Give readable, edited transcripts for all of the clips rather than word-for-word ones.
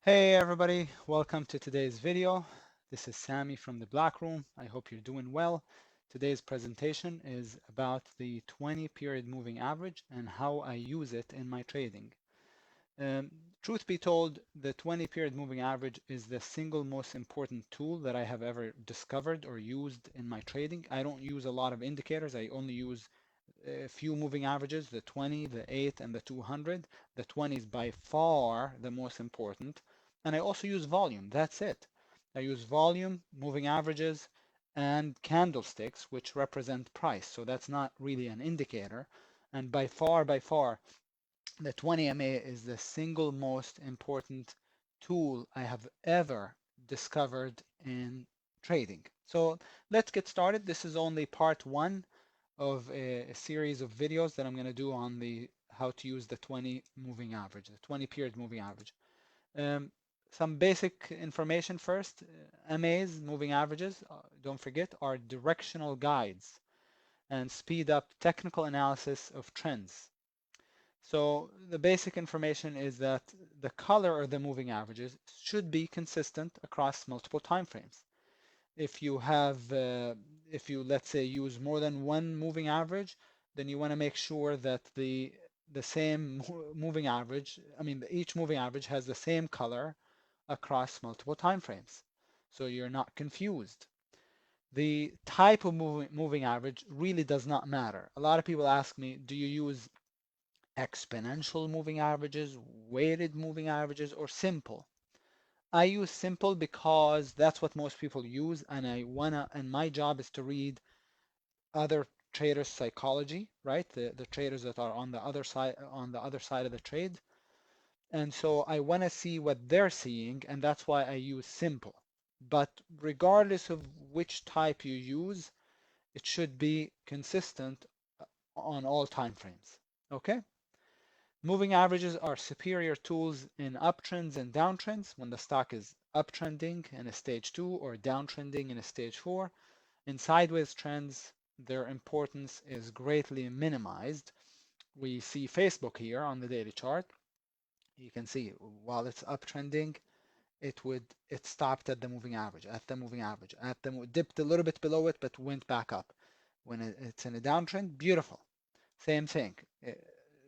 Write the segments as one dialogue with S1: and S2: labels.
S1: Hey everybody, welcome to today's video. This is Sami from the Black Room. I hope you're doing well. Today's presentation is about the 20 period moving average and how I use it in my trading. Um, Truth be told, the 20 period moving average is the single most important tool that I have ever discovered or used in my trading. I don't use a lot of indicators. I only use a few moving averages, the 20, the 8, and the 200. The 20 is by far the most important. And I also use volume. That's it. I use volume, moving averages, and candlesticks, which represent price. So that's not really an indicator. And by far, the 20 MA is the single most important tool I have ever discovered in trading. So let's get started. This is only part one of a series of videos that I'm going to do on the how to use the 20 moving average, the 20 period moving average. Um, some basic information first. MAs, moving averages, don't forget, are directional guides and speed up technical analysis of trends. So the basic information is that the color of the moving averages should be consistent across multiple time frames. If you have, if you let's say use more than one moving average, then you want to make sure that the same moving average, I mean each moving average has the same color across multiple time frames, so you're not confused. The type of moving average really does not matter. A lot of people ask me, do you use exponential moving averages, weighted moving averages, or simple? I use simple because that's what most people use, and and my job is to read other traders' psychology, right? The traders that are on the other side of the trade. And so I want to see what they're seeing, and that's why I use simple. But regardless of which type you use, it should be consistent on all time frames. Okay? Moving averages are superior tools in uptrends and downtrends when the stock is uptrending in a stage 2 or downtrending in a stage 4. In sideways trends, their importance is greatly minimized. We see Facebook here on the daily chart. You can see while it's uptrending, it stopped at the moving average, dipped a little bit below it, but went back up. When it's in a downtrend, beautiful. Same thing.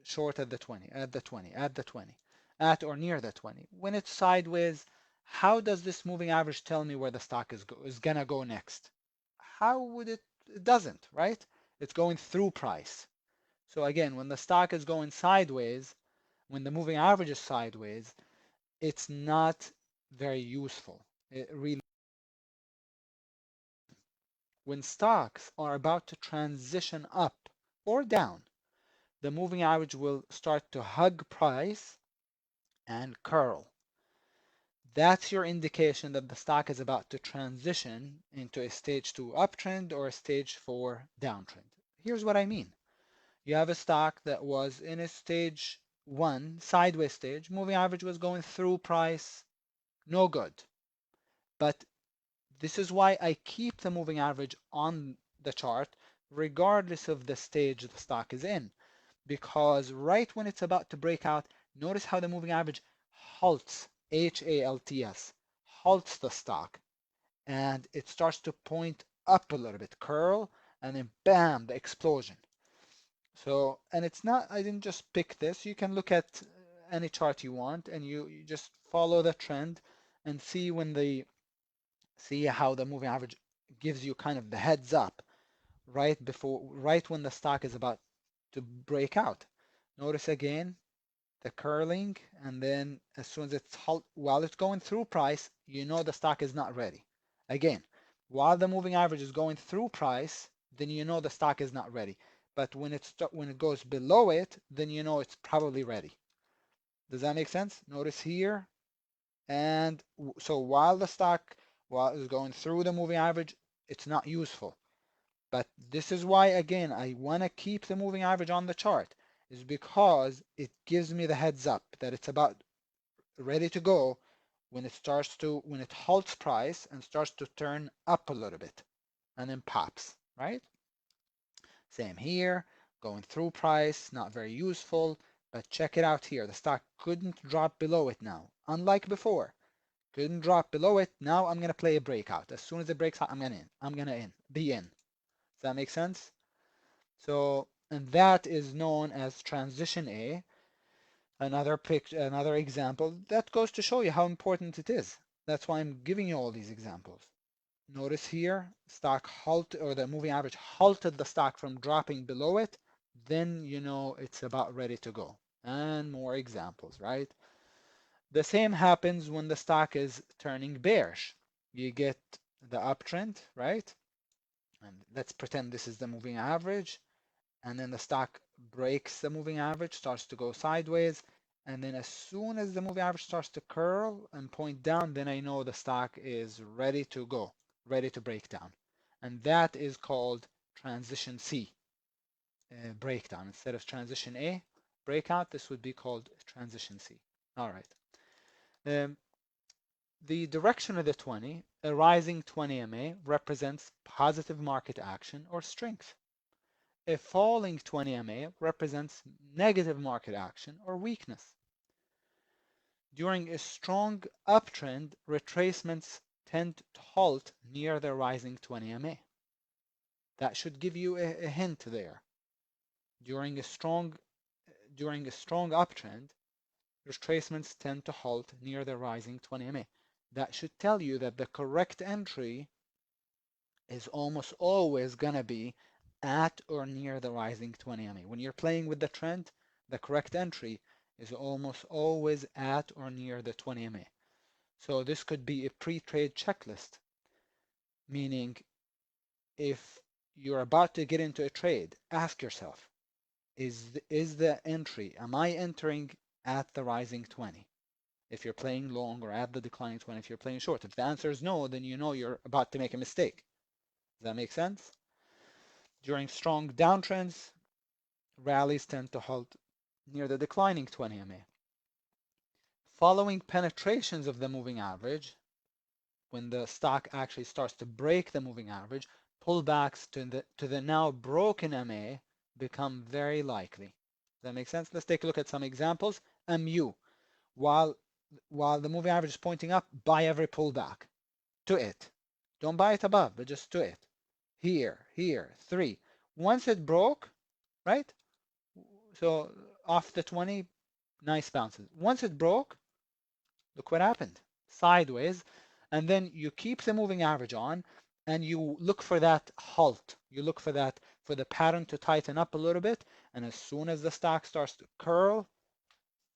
S1: Short at the 20, at the 20, at the 20, at or near the 20. When it's sideways, how does this moving average tell me where the stock is gonna go next? How would it? It doesn't, right? It's going through price. So again, when the stock is going sideways, when the moving average is sideways, it's not very useful. It really, when stocks are about to transition up or down, the moving average will start to hug price and curl. That's your indication that the stock is about to transition into a stage 2 uptrend or a stage 4 downtrend. Here's what I mean. You have a stock that was in a stage 1 sideways stage, moving average was going through price, no good. But this is why I keep the moving average on the chart regardless of the stage the stock is in, because right when it's about to break out, notice how the moving average halts, HALTS, halts the stock, and it starts to point up a little bit, curl, and then bam, the explosion. So, and it's not, I didn't just pick this. You can look at any chart you want, and you just follow the trend and see how the moving average gives you kind of the heads up right when the stock is about to break out. Notice again the curling, and then as soon as while it's going through price, you know the stock is not ready. Again, while the moving average is going through price, then you know the stock is not ready. But when it goes below it, then you know it's probably ready. Does that make sense? Notice here, and so while it's going through the moving average, it's not useful. But this is why, again, I want to keep the moving average on the chart, is because it gives me the heads up that it's about ready to go when it halts price and starts to turn up a little bit and then pops, right? Same here, going through price, not very useful, But check it out here. The stock couldn't drop below it now. Unlike before, couldn't drop below it. Now I'm going to play a breakout. As soon as it breaks out, I'm going to be in. Does that make sense? So, and that is known as transition A. Another example that goes to show you how important it is. That's why I'm giving you all these examples. Notice here, stock halt, or the moving average halted the stock from dropping below it. Then you know it's about ready to go. And more examples, right? The same happens when the stock is turning bearish. You get the uptrend, right? And let's pretend this is the moving average. And then the stock breaks the moving average, starts to go sideways. And then as soon as the moving average starts to curl and point down, then I know the stock is ready to go, ready to break down. And that is called transition C, breakdown. Instead of transition A, breakout, this would be called transition C. All right. The direction of the 20, a rising 20 MA, represents positive market action or strength. A falling 20 MA represents negative market action or weakness. During a strong uptrend, retracements tend to halt near the rising 20 MA. That should give you a hint there. During a strong uptrend, retracements tend to halt near the rising 20 MA. That should tell you that the correct entry is almost always going to be at or near the rising 20 MA. When you're playing with the trend, the correct entry is almost always at or near the 20 MA. So this could be a pre-trade checklist, meaning if you're about to get into a trade, ask yourself, is the entry, am I entering at the rising 20? If you're playing long, or at the declining 20 if you're playing short. If the answer is no, then you know you're about to make a mistake. Does that make sense? During strong downtrends, rallies tend to halt near the declining 20 MA. Following penetrations of the moving average, when the stock actually starts to break the moving average, pullbacks to the now broken MA become very likely. Does that make sense? Let's take a look at some examples. MU, while the moving average is pointing up, buy every pullback to it. Don't buy it above, but just to it. Here, 3. Once it broke, right? So off the 20, nice bounces. Once it broke, look what happened. Sideways. And then you keep the moving average on and you look for that halt. You look for the pattern to tighten up a little bit. And as soon as the stock starts to curl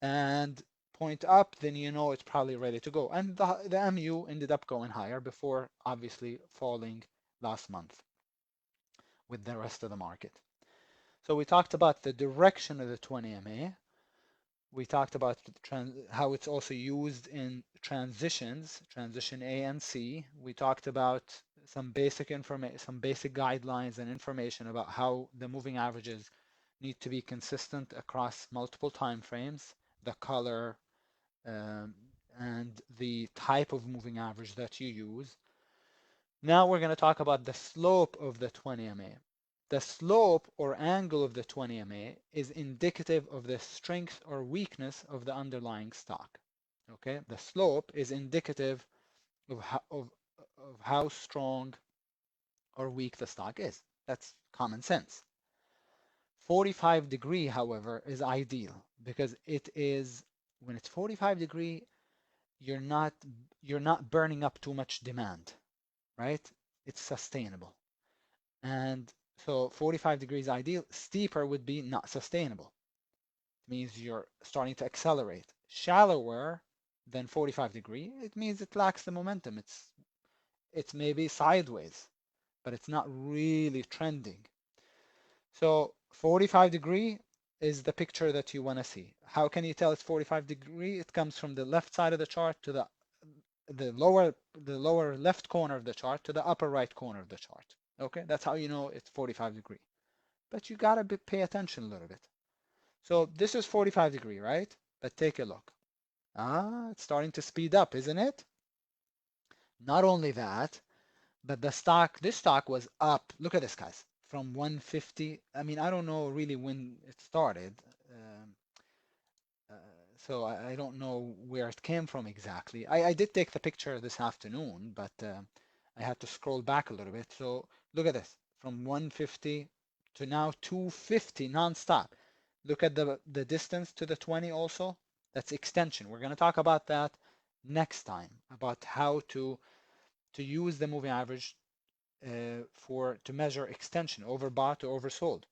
S1: and point up, then you know it's probably ready to go. And the MU ended up going higher before obviously falling last month with the rest of the market. So we talked about the direction of the 20 MA. We talked about how it's also used in transitions, transition A and C. We talked about some basic information, some basic guidelines and information about how the moving averages need to be consistent across multiple time frames, the color, and the type of moving average that you use. Now we're going to talk about the slope of the 20 MA. The slope or angle of the 20 MA is indicative of the strength or weakness of the underlying stock. Okay, the slope is indicative of how strong or weak the stock is. That's common sense. 45-degree, however, is ideal because it is, when it's 45-degree, you're not burning up too much demand, right? It's sustainable. And so 45 degrees ideal. Steeper would be not sustainable. It means you're starting to accelerate. Shallower than 45 degree, it means it lacks the momentum. It's maybe sideways, but it's not really trending. So 45 degree is the picture that you want to see. How can you tell it's 45 degree? It comes from the left side of the chart to the lower left corner of the chart to the upper right corner of the chart. Okay, that's how you know it's 45 degree. But you gotta pay attention a little bit. So this is 45 degree, right? But take a look. It's starting to speed up, isn't it? Not only that, but this stock was up. Look at this, guys, from 150. I mean, I don't know really when it started. So I don't know where it came from exactly. I did take the picture this afternoon, but I had to scroll back a little bit. So look at this, from 150 to now 250 nonstop. Look at the distance to the 20 also. That's extension. We're going to talk about that next time, about how to use the moving average to measure extension, overbought or oversold.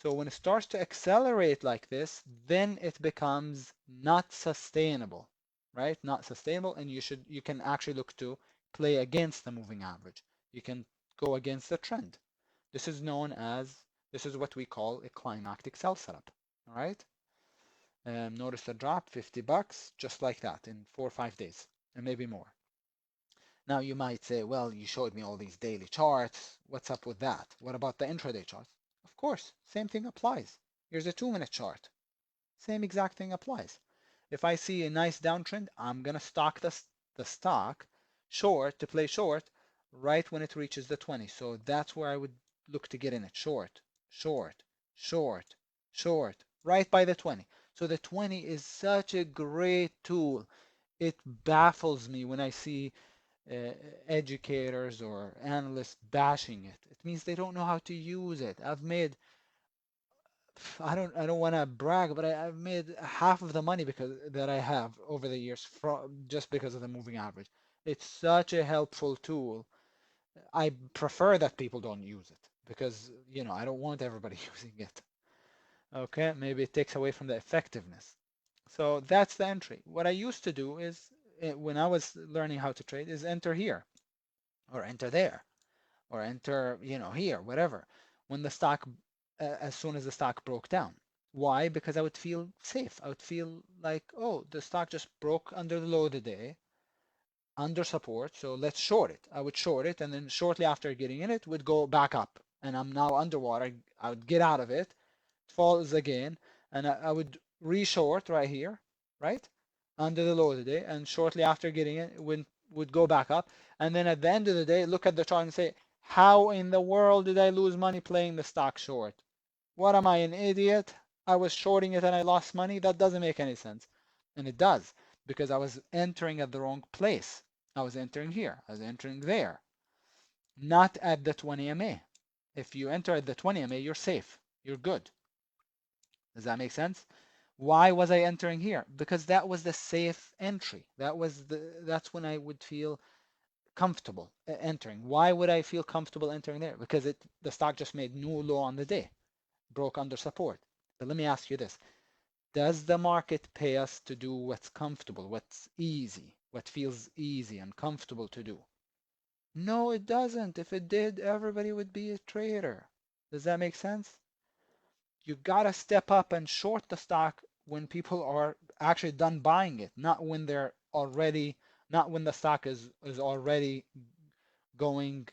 S1: So when it starts to accelerate like this, then it becomes not sustainable, right? Not sustainable, and you can actually look to play against the moving average. You can go against the trend. This is this is what we call a climactic sell setup. All right. Notice the drop, $50, just like that in 4 or 5 days, and maybe more. Now you might say, well, you showed me all these daily charts. What's up with that? What about the intraday charts? Of course, same thing applies. Here's a 2-minute chart. Same exact thing applies. If I see a nice downtrend, I'm going to stock the stock short to play short right when it reaches the 20. So that's where I would look to get in it. Short, short, short, short, right by the 20. So the 20 is such a great tool. It baffles me when I see educators or analysts bashing it. It means they don't know how to use it. I don't want to brag, but I've made half of the money because that I have over the years just because of the moving average. It's such a helpful tool. I prefer that people don't use it because, I don't want everybody using it. Okay, maybe it takes away from the effectiveness. So that's the entry. What I used to do is when I was learning how to trade is enter here or enter there or enter, here, whatever, when the stock, as soon as the stock broke down. Why? Because I would feel safe. I would feel like, oh, the stock just broke under the low of the day, under support, so let's short it. I would short it, and then shortly after getting in it, would go back up, and I'm now underwater. I would get out of it, it falls again, and I would re-short right here, right, under the low of the day, and shortly after getting it, would go back up, and then at the end of the day, look at the chart and say, how in the world did I lose money playing the stock short? What am I, an idiot? I was shorting it and I lost money? That doesn't make any sense. And it does, because I was entering at the wrong place. I was entering here, I was entering there, not at the 20 MA. If you enter at the 20 MA, you're safe, you're good. Does that make sense? Why was I entering here? Because that was the safe entry. That's when I would feel comfortable entering. Why would I feel comfortable entering there? Because the stock just made new low on the day, broke under support. But let me ask you this. Does the market pay us to do what's comfortable, what's easy, what feels easy and comfortable to do? No, it doesn't. If it did, everybody would be a trader. Does that make sense? You gotta step up and short the stock when people are actually done buying it, not when not when the stock is already going,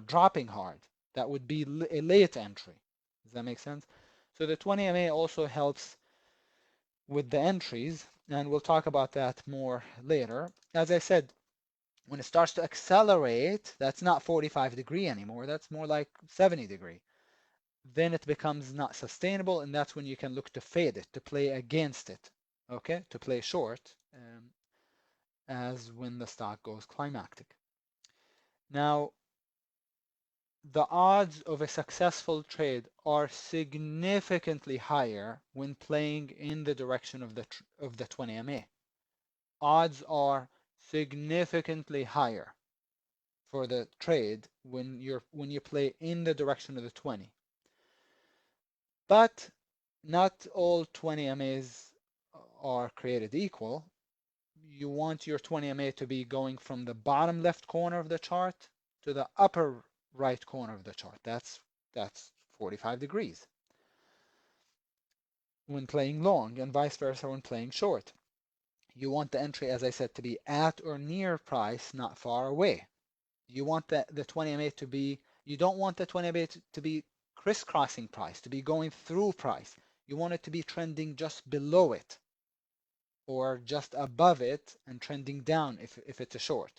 S1: dropping hard. That would be a late entry. Does that make sense? So the 20 MA also helps with the entries, and we'll talk about that more later. As I said, when it starts to accelerate, that's not 45-degree anymore, that's more like 70-degree. Then it becomes not sustainable, and that's when you can look to fade it, to play against it, okay, to play short, as when the stock goes climactic. Now, the odds of a successful trade are significantly higher when playing in the direction of the 20 MA. Odds are significantly higher for the trade when you play in the direction of the 20. But not all 20 MAs are created equal. You want your 20 MA to be going from the bottom left corner of the chart to the upper right corner of the chart. That's 45 degrees when playing long, and vice versa when playing short. You want the entry, as I said, to be at or near price, not far away. You want the 20 MA to be, you don't want the 20 MA to be crisscrossing price, to be going through price. You want it to be trending just below it or just above it and trending down if it's a short.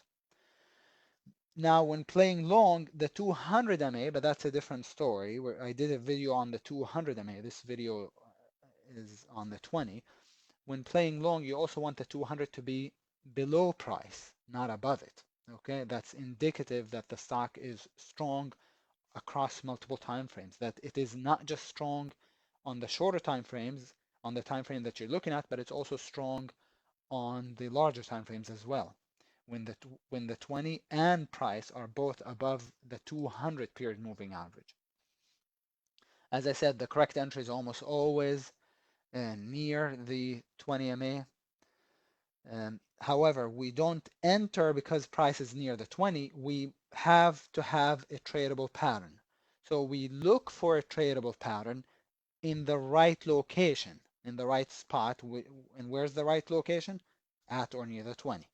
S1: Now, when playing long, the 200 MA, but that's a different story, where I did a video on the 200 MA. This video is on the 20. when playing long, you also want the 200 to be below price, not above it. Okay, that's indicative that the stock is strong across multiple time frames, that it is not just strong on the shorter time frames, on the time frame that you're looking at, but it's also strong on the larger time frames as well. When the 20 and price are both above the 200 period moving average. As I said, the correct entry is almost always near the 20 MA. However, we don't enter because price is near the 20. We have to have a tradable pattern. So we look for a tradable pattern in the right location, in the right spot. And where's the right location? At or near the 20.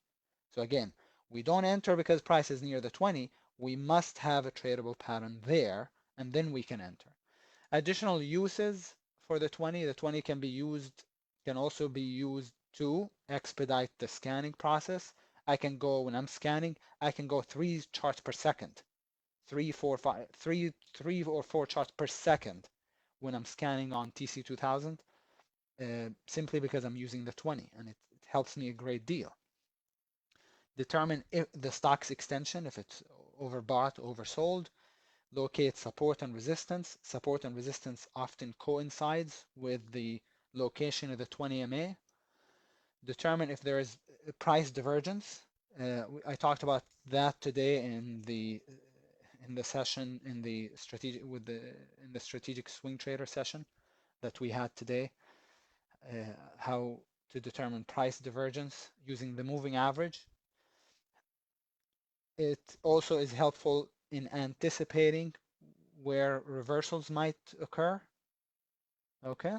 S1: So again, we don't enter because price is near the 20. We must have a tradable pattern there, and then we can enter. Additional uses for the 20. The 20 can also be used to expedite the scanning process. I can go, when I'm scanning, I can go 3 charts per second, 3, 4, 5, 3 or 4 charts per second when I'm scanning on TC2000, simply because I'm using the 20, and it helps me a great deal. Determine if the stock's extension, if it's overbought, oversold. Locate support and resistance. Support and resistance often coincides with the location of the 20 MA. Determine if there is price divergence. I talked about that today in the session in the strategic swing trader session that we had today. How to determine price divergence using the moving average. It also is helpful in anticipating where reversals might occur. Okay.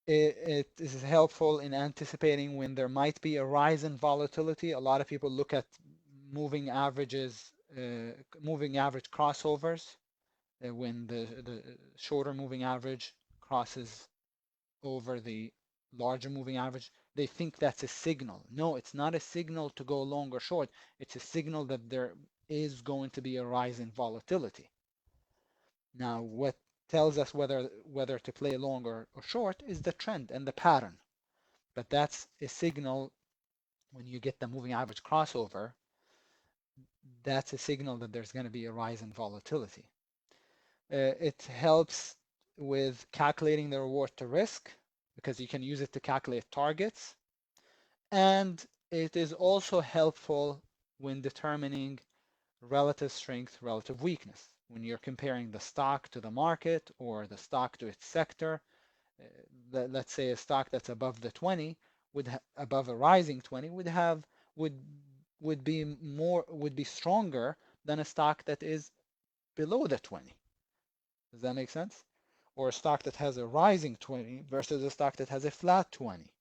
S1: It is helpful in anticipating when there might be a rise in volatility. A lot of people look at moving averages, moving average crossovers, when the shorter moving average crosses over the larger moving average. They think that's a signal. No, it's not a signal to go long or short. It's a signal that there is going to be a rise in volatility. Now, what tells us whether to play long or short is the trend and the pattern. But that's a signal. When you get the moving average crossover, that's a signal that there's going to be a rise in volatility. It helps with calculating the reward to risk, because you can use it to calculate targets. And it is also helpful when determining relative strength, relative weakness. When you're comparing the stock to the market or the stock to its sector, let's say a stock that's above the 20, above a rising 20, would be stronger than a stock that is below the 20. Does that make sense? Or a stock that has a rising 20 versus a stock that has a flat 20.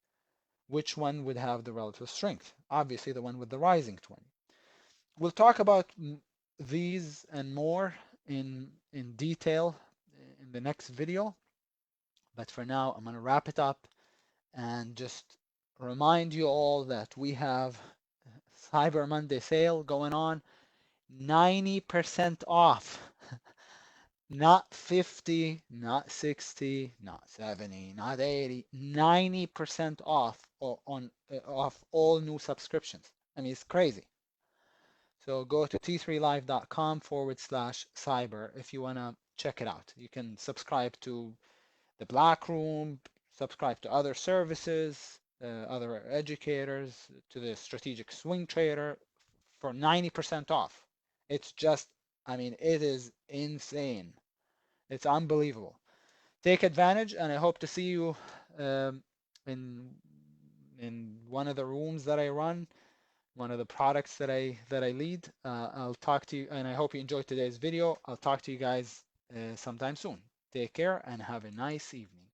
S1: Which one would have the relative strength? Obviously, the one with the rising 20. We'll talk about these and more in detail in the next video. But for now, I'm going to wrap it up and just remind you all that we have Cyber Monday sale going on, 90% off. Not 50, not 60, not 70, not 80, 90% off off all new subscriptions. I mean, it's crazy. So go to t3live.com/cyber if you want to check it out. You can subscribe to the Black Room, subscribe to other services, other educators, to the Strategic Swing Trader for 90% off. It's just, I mean, it is insane. It's unbelievable. Take advantage, and I hope to see you in one of the rooms that I run, one of the products that I lead. I'll talk to you, and I hope you enjoyed today's video. I'll talk to you guys sometime soon. Take care and have a nice evening.